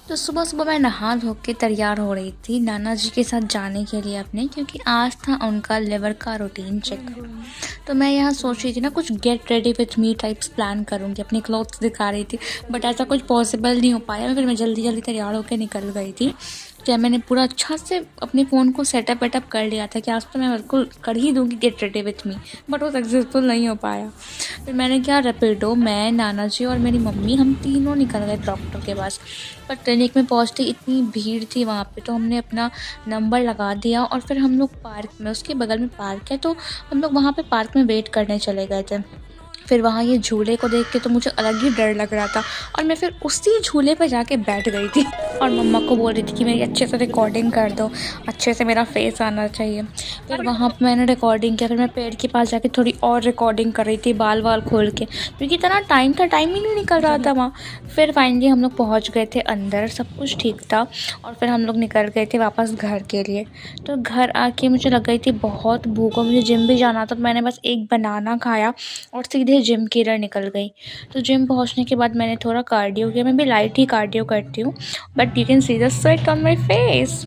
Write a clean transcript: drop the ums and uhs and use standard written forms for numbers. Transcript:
तो सुबह-सुबह मैं नहा धो के तैयार हो रही थी नाना जी के साथ जाने के लिए अपने, क्योंकि आज था उनका लिवर का रूटीन चेकअप। तो मैं यहाँ सोच रही थी ना कुछ get ready with me types plan करूँगी, अपनी क्लोथ्स दिखा रही थी, बट ऐसा कुछ पॉसिबल नहीं हो पाया। फिर मैं जल्दी-जल्दी तैयार होकर निकल गई थी। क्या मैंने पूरा अच्छा से अपने फ़ोन को सेटअप वेटअप कर लिया था कि आज तो मैं बिल्कुल कर ही दूँगी get ready with me, but वो सक्सेसफुल नहीं हो पाया। फिर मैंने क्या, रैपिडो, मैं, नाना जी और मेरी मम्मी, हम तीनों निकल गए डॉक्टर के पास। पर क्लिनिक में पहुँचते इतनी भीड़ थी वहाँ पे, तो हमने अपना नंबर लगा दिया और फिर हम लोग पार्क में, उसके बगल में पार्क है, तो हम लोग वहाँ पे पार्क में वेट करने चले गए थे। फिर वहाँ ये झूले को देख के तो मुझे अलग ही डर लग रहा था और मैं फिर उसी झूले पे जाके बैठ गई थी और मम्मा को बोल रही थी कि मेरी अच्छे से रिकॉर्डिंग कर दो, अच्छे से मेरा फेस आना चाहिए। फिर वहाँ पे मैंने रिकॉर्डिंग किया, फिर मैं पेड़ के पास जाके थोड़ी और रिकॉर्डिंग कर रही थी बाल वाल खोल के, क्योंकि इतना टाइम था, टाइम ही नहीं निकल रहा था वहाँ। फिर फाइनली हम लोग पहुँच गए थे अंदर, सब कुछ ठीक था और फिर हम लोग निकल गए थे वापस घर के लिए। तो घर आके मुझे लग गई थी बहुत भूख और मुझे जिम भी जाना था, तो मैंने बस एक बनाना खाया और सीधे जिम की तरह निकल गई। तो जिम पहुंचने के बाद मैंने थोड़ा कार्डियो किया, मैं भी लाइट ही कार्डियो करती हूँ, but you can see the sweat on my face.